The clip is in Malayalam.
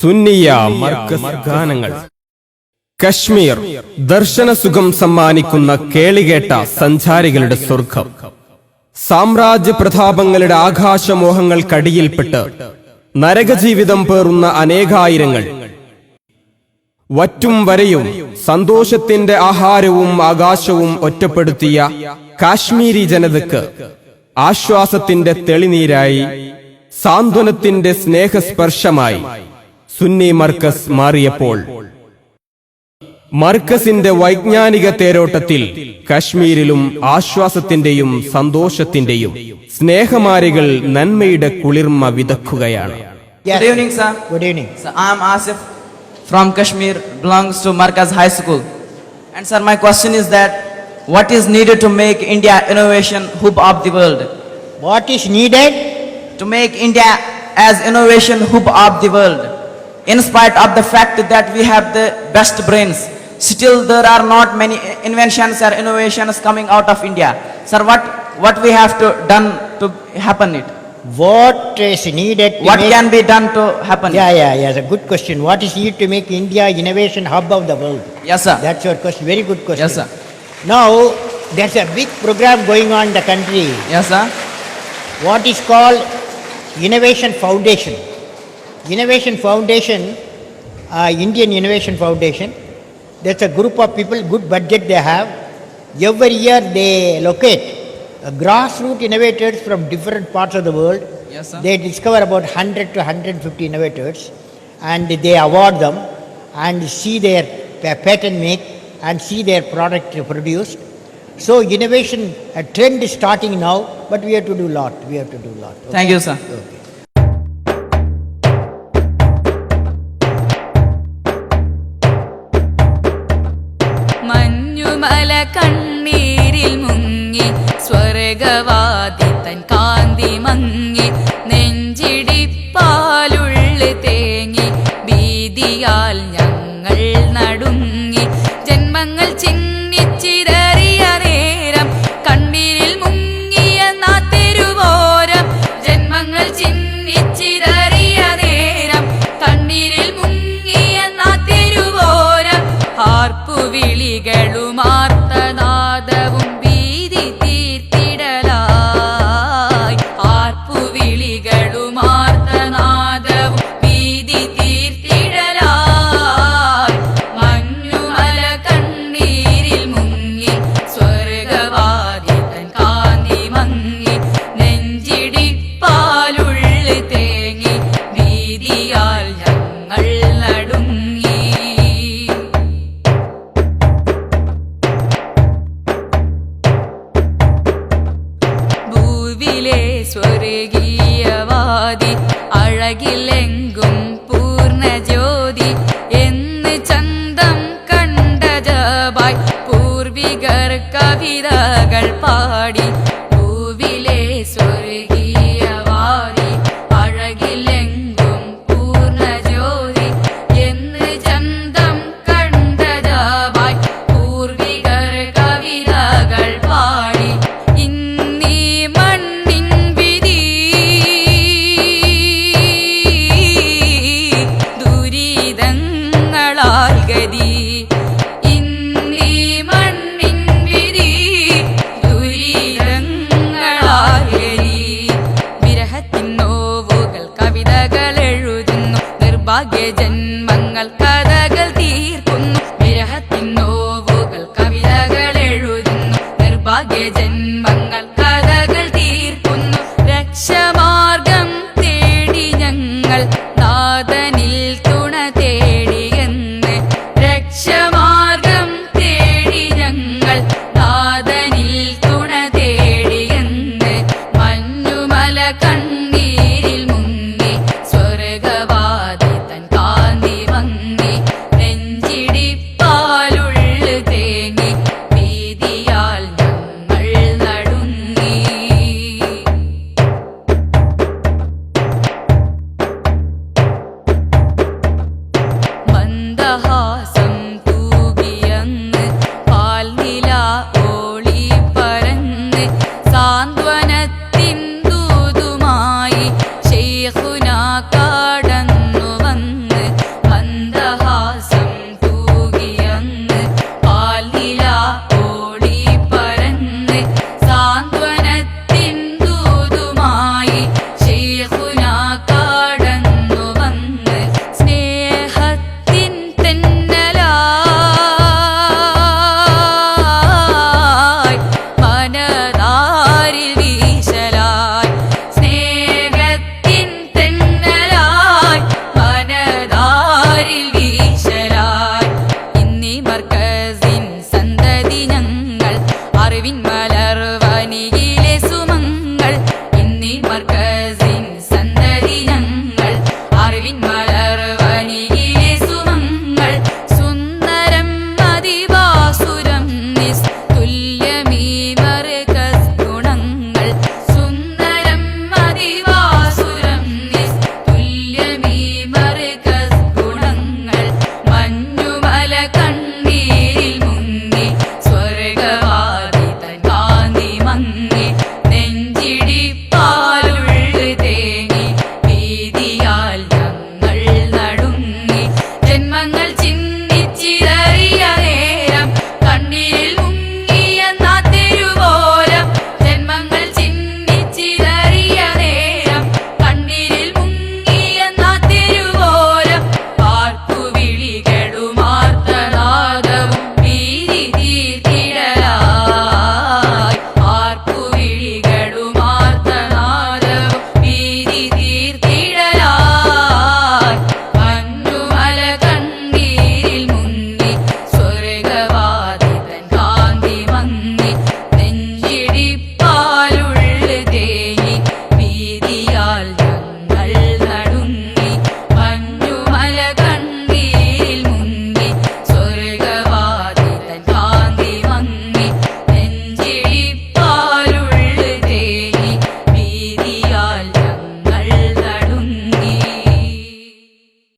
സുന്നിയ മർക്കസ് ഗാനങ്ങൾ. കശ്മീർ ദർശനസുഖം സമ്മാനിക്കുന്ന കേളികേട്ട സഞ്ചാരികളുടെ സ്വർഗം. സാമ്രാജ്യ പ്രതാപങ്ങളുടെ ആകാശമോഹങ്ങൾക്കടിയിൽപ്പെട്ട് നരകജീവിതം പേറുന്ന അനേകായിരങ്ങൾ വറ്റും വരയും സന്തോഷത്തിന്റെ ആഹാരവും ആകാശവും ഒറ്റപ്പെടുത്തിയ കാശ്മീരി ജനതയ്ക്ക് ആശ്വാസത്തിന്റെ തെളിനീരായി, സാന്ത്വനത്തിന്റെ സ്നേഹസ്പർശമായി സുന്നി മർക്കസ് മാറിയപ്പോൾ മർക്കസിന്റെ വൈജ്ഞാനിക തേരോട്ടത്തിൽ കശ്മീരിലും ആശ്വാസത്തിന്റെയും സന്തോഷത്തിന്റെയും സ്നേഹമാരികൾ നന്മയുടെ കുളിർമ വിതക്കുകയാണ്. Good evening, sir. Good evening. Sir, I am Asif from Kashmir, belongs to Markaz High School. And sir, my question is that what is needed to make India innovation hub of the world? What is needed? To make India as innovation hub of the world. In spite of the fact that we have the best brains, still there are not many inventions or innovations coming out of India. Sir, what we have to done to happen it? What is needed to What make... can be done to happen? Yeah, it's a good question. What is needed to make India innovation hub of the world? Yes, sir. That's your question. Very good question. Yes, sir. Now, there's a big program going on in the country. Yes, sir. What is called Innovation Foundation. Innovation Foundation, Indian Innovation Foundation, there's a group of people, good budget they have. Every year they locate grassroots innovators from different parts of the world. Yes, sir. They discover about 100 to 150 innovators and they award them and see their patent make and see their product produced. So innovation, a trend is starting now, but we have to do a lot. Okay. Thank you, sir. Okay. മഞ്ഞുമല കണ്ണീരിൽ മുങ്ങി സ്വർഗവാതി തൻ കാന്തി മങ്ങി നെഞ്ചിടിപ്പാലുള്ളു തേങ്ങി ഭീതിയാൽ ഞങ്ങൾ നടുങ്ങി ജന്മങ്ങൾ ചിന്നിച്ചിതറിയ നേരം കണ്ണീരിൽ മുങ്ങിയ നാത്തെരുവോരം ജന്മങ്ങൾ ചിന്നിച്ചിതറിയ നേരം കണ്ണീരിൽ മുങ്ങിയ നാത്തെരുവോരം ആർപ്പുവിളികളും ആർത്തനാദവും ഭീതി തീർത്തിടലായി ആർപ്പുവിളികളും ആർത്തനാദവും ഭീതി തീർത്തിടലായി മഞ്ഞുമല കണ്ണീരിൽ മുങ്ങി സ്വർഗവാതി തൻ കാന്തി മങ്ങി നെഞ്ചിടിപ്പാലുള്ളു തേങ്ങി ഭീതിയാൽ ഞങ്ങൾ നടുങ്ങി. ഭൂവിലെ സ്വർഗീയവാദി അഴകിലെങ്കും പൂർണ്ണജ്യോതി എന്ന് ചന്തം കണ്ട ജബായ് പൂർവികർ കവിതകൾ പാടി. ഭൂവിലെ സ്വർഗീയവാദി അഴകിലെങ്കും പൂർണ്ണജ്യോതി എന്ന് ചന്തം കണ്ട ജബായ് പൂർവികർ കവിതകൾ പാടി. ഇന്നീ മണ്ണിൻ വിധി ദുരിതങ്ങളാൽ ഗതി. ഇന്നീ മണ്ണിൻ വിധി ദുരിതങ്ങളാൽ ഗതി. വിരഹത്തിൻ നോവുകൾ കവിതകൾ എഴുതുന്നു, നിർഭാഗ്യ ജന്മങ്ങൾ കഥകൾ തീർക്കുന്നു. വിരഹത്തിൻ നോവുകൾ കവിതകൾ എഴുതുന്നു, നിർഭാഗ്യ ജന്മങ്ങൾ കഥകൾ തീർക്കുന്നു. രക്ഷമാർഗം തേടി ഞങ്ങൾ നാഥനിൽ